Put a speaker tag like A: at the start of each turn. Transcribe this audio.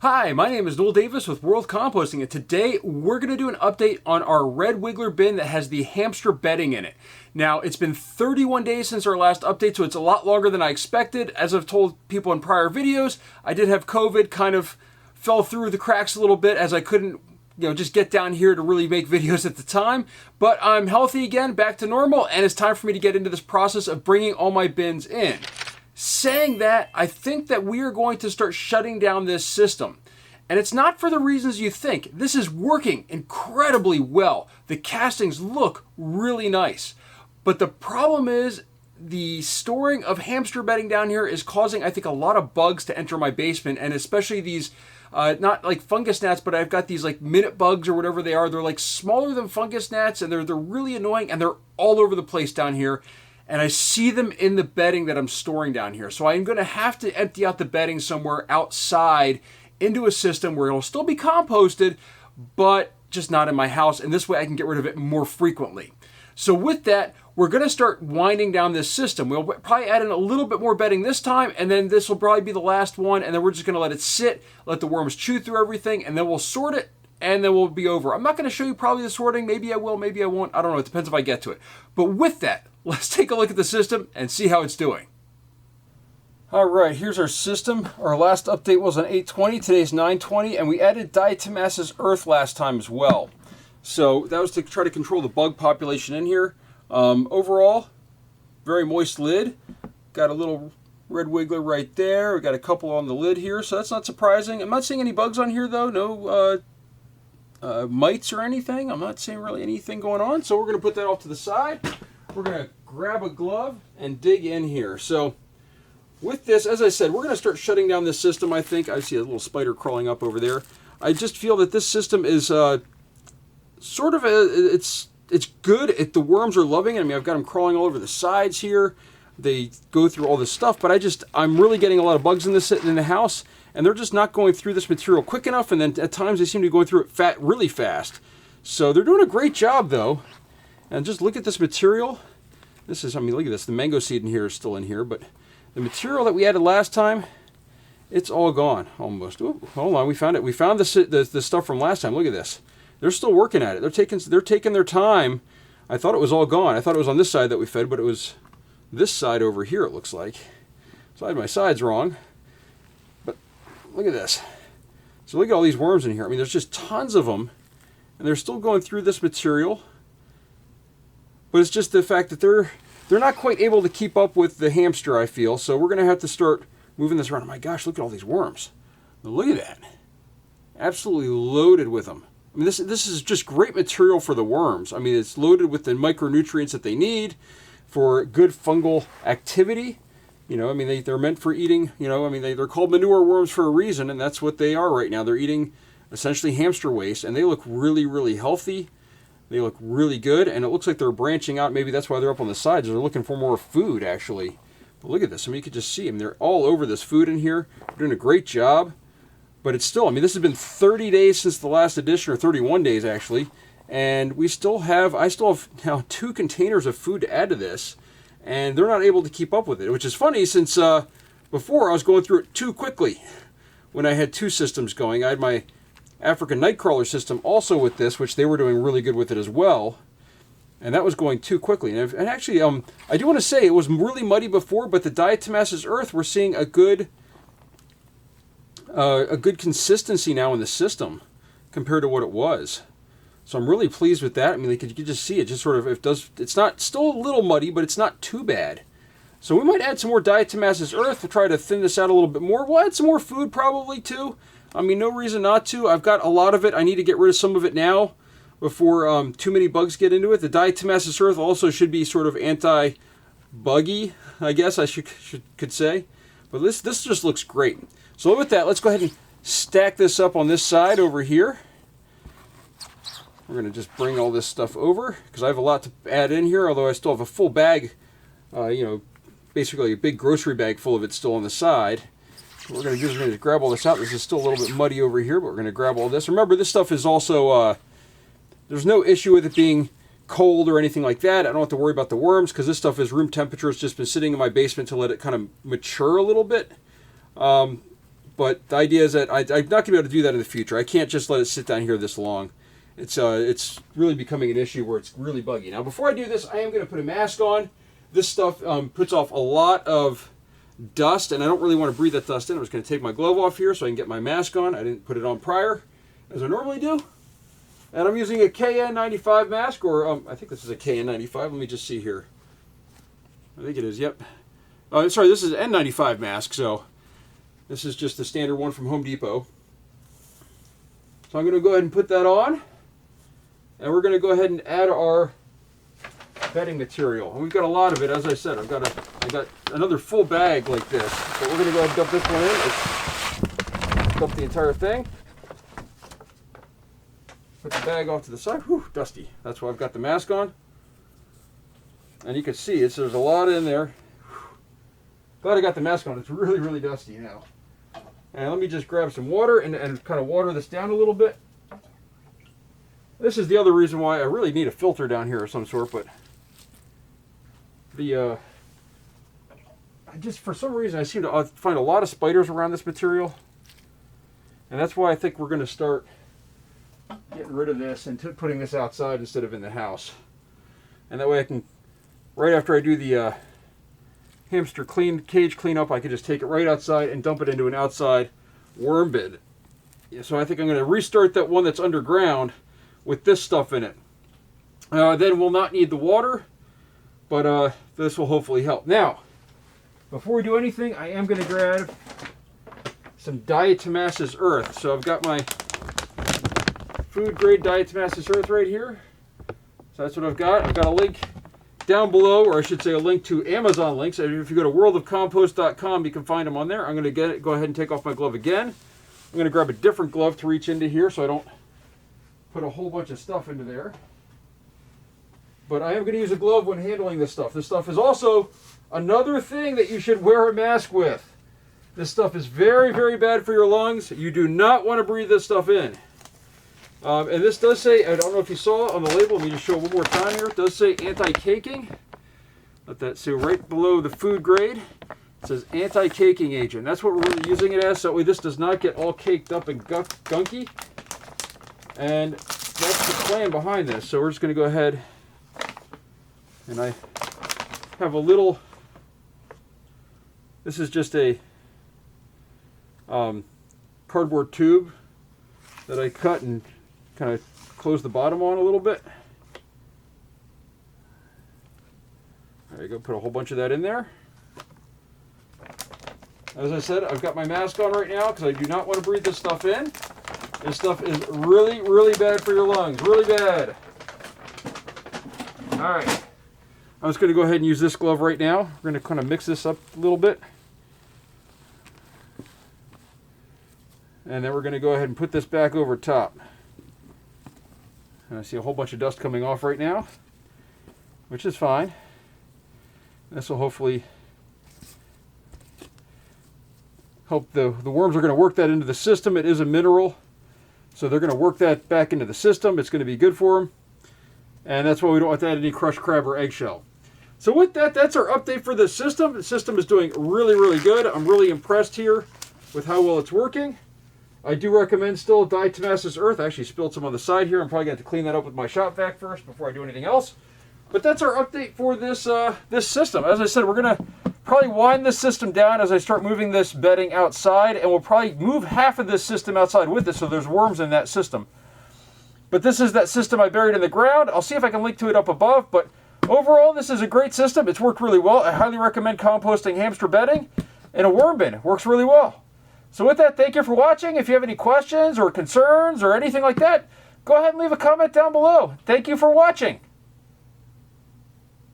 A: Hi, my name is Noel Davis with World Composting, and today we're going to do an update on our red wiggler bin that has the hamster bedding in it. Now, it's been 31 days since our last update, so it's a lot longer than I expected. As I've told people in prior videos, I did have COVID, kind of fell through the cracks a little bit as I couldn't just get down here to really make videos at the time. But I'm healthy again, back to normal, and it's time for me to get into this process of bringing all my bins in. Saying that, I think that we are going to start shutting down this system. And it's not for the reasons you think. This is working incredibly well. The castings look really nice. But the problem is the storing of hamster bedding down here is causing, I think, a lot of bugs to enter my basement, and especially these, not like fungus gnats, but I've got these like minute bugs or whatever they are. They're like smaller than fungus gnats, and they're really annoying, and they're all over the place down here. And I see them in the bedding that I'm storing down here. So I'm going to have to empty out the bedding somewhere outside into a system where it'll still be composted, but just not in my house. And this way I can get rid of it more frequently. So with that, we're going to start winding down this system. We'll probably add in a little bit more bedding this time, and then this will probably be the last one. And then we're just going to let it sit, let the worms chew through everything, and then we'll sort it, and then we'll be over. I'm not going to show you probably the sorting. Maybe I will, maybe I won't. I don't know. It depends if I get to it. But with that, let's take a look at the system and see how it's doing. All right, here's our system. Our last update was on 8/20. Today's 9/20, and we added diatomaceous earth last time as well. So that was to try to control the bug population in here. Overall, very moist lid. Got a little red wiggler right there. We got a couple on the lid here, so that's not surprising. I'm not seeing any bugs on here though. No mites or anything. I'm not seeing really anything going on. So we're going to put that off to the side. We're going to grab a glove and dig in here. So with this, as I said, we're going to start shutting down this system, I think. I see a little spider crawling up over there. I just feel that this system is sort of it's good. The worms are loving it. I mean, I've got them crawling all over the sides here. They go through all this stuff, but I'm really getting a lot of bugs in this sitting in the house, and they're just not going through this material quick enough, and then at times they seem to be going through it really fast. So they're doing a great job, though. And just look at this material. This is, I mean, look at this. The mango seed in here is still in here, but the material that we added last time, it's all gone, almost. Ooh, hold on, we found it. We found the stuff from last time. Look at this. They're still working at it. They're taking their time. I thought it was all gone. I thought it was on this side that we fed, but it was this side over here, it looks like. So I had my sides wrong. But look at this. So look at all these worms in here. I mean, there's just tons of them, and they're still going through this material. But it's just the fact that they're not quite able to keep up with the hamster, I feel. So we're going to have to start moving this around. Oh my gosh, look at all these worms. Look at that. Absolutely loaded with them. I mean, this is just great material for the worms. I mean, it's loaded with the micronutrients that they need for good fungal activity. I mean, they're meant for eating. I mean, they're called manure worms for a reason, and that's what they are right now. They're eating essentially hamster waste, and they look really, really healthy. They look really good, and it looks like they're branching out. Maybe that's why they're up on the sides. They're looking for more food, actually. But look at this. I mean, you can just see them. They're all over this food in here. They're doing a great job. But it's still, I mean, this has been 30 days since the last edition, or 31 days, actually. And I still have now 2 containers of food to add to this. And they're not able to keep up with it, which is funny since before I was going through it too quickly when I had 2 systems going. I had my African nightcrawler system also with this, which they were doing really good with it as well, and that was going too quickly. And actually, I do want to say it was really muddy before, but the diatomaceous earth, we're seeing a good consistency now in the system compared to what it was. So I'm really pleased with that. I mean, you can just see it just sort of it's not still a little muddy, but it's not too bad. So we might add some more diatomaceous earth to try to thin this out a little bit more. We'll add some more food probably too. I mean, no reason not to. I've got a lot of it. I need to get rid of some of it now before too many bugs get into it. The diatomaceous earth also should be sort of anti-buggy, I guess I could say. But this just looks great. So with that, let's go ahead and stack this up on this side over here. We're going to just bring all this stuff over because I have a lot to add in here, although I still have a full bag, basically a big grocery bag full of it still on the side. What we're going to do is we're going to grab all this out. This is still a little bit muddy over here, but we're going to grab all this. Remember, this stuff is also, there's no issue with it being cold or anything like that. I don't have to worry about the worms because this stuff is room temperature. It's just been sitting in my basement to let it kind of mature a little bit. But the idea is that I'm not going to be able to do that in the future. I can't just let it sit down here this long. It's really becoming an issue where it's really buggy. Now, before I do this, I am going to put a mask on. This stuff puts off a lot of dust, and I don't really want to breathe that dust in. I'm just going to take my glove off here so I can get my mask on. I didn't put it on prior, as I normally do. And I'm using a KN95 mask, or I think this is a KN95. Let me just see here. I think it is, yep. Sorry, this is an N95 mask, so this is just the standard one from Home Depot. So I'm going to go ahead and put that on, and we're going to go ahead and add our bedding material. And we've got a lot of it, as I said. I got another full bag like this. So we're going to go ahead and dump this one in. Let's dump the entire thing. Put the bag off to the side. Whew, dusty. That's why I've got the mask on. And you can see there's a lot in there. Glad I got the mask on. It's really, really dusty now. And let me just grab some water and kind of water this down a little bit. This is the other reason why I really need a filter down here of some sort, but for some reason I seem to find a lot of spiders around this material. And that's why I think we're going to start getting rid of this and putting this outside instead of in the house. And that way I can, right after I do the hamster cage cleanup, I can just take it right outside and dump it into an outside worm bin. Yeah, so I think I'm going to restart that one that's underground with this stuff in it. Then we'll not need the water, but this will hopefully help. Now, before we do anything, I am going to grab some diatomaceous earth. So I've got my food grade diatomaceous earth right here. So that's what I've got. I've got a link down below, or I should say a link to Amazon links. If you go to worldofcompost.com, you can find them on there. I'm going to go ahead and take off my glove again. I'm going to grab a different glove to reach into here so I don't put a whole bunch of stuff into there. But I am going to use a glove when handling this stuff. This stuff is also another thing that you should wear a mask with. This stuff is very, very bad for your lungs. You do not want to breathe this stuff in. And this does say, I don't know if you saw on the label, let me just show it one more time here. It does say anti-caking. Let that say right below the food grade. It says anti-caking agent. That's what we're really using it as, so that way this does not get all caked up and gunky. And that's the plan behind this. So we're just going to go ahead, and I have a little, this is just a cardboard tube that I cut and kind of close the bottom on a little bit. There you go, put a whole bunch of that in there. As I said, I've got my mask on right now because I do not want to breathe this stuff in. This stuff is really, really bad for your lungs. Really bad. Alright. I'm just going to go ahead and use this glove right now. We're going to kind of mix this up a little bit. And then we're going to go ahead and put this back over top. And I see a whole bunch of dust coming off right now, which is fine. This will hopefully help. The worms are going to work that into the system. It is a mineral, so they're going to work that back into the system. It's going to be good for them. And that's why we don't want to add any crushed crab or eggshell. So with that, that's our update for the system. The system is doing really, really good. I'm really impressed here with how well it's working. I do recommend still diatomaceous earth. I actually spilled some on the side here. I'm probably going to have to clean that up with my shop vac first before I do anything else. But that's our update for this this system. As I said, we're going to probably wind this system down as I start moving this bedding outside, and we'll probably move half of this system outside with it so there's worms in that system. But this is that system I buried in the ground. I'll see if I can link to it up above. But overall, this is a great system. It's worked really well. I highly recommend composting hamster bedding in a worm bin. It works really well. So with that, thank you for watching. If you have any questions or concerns or anything like that, go ahead and leave a comment down below. Thank you for watching.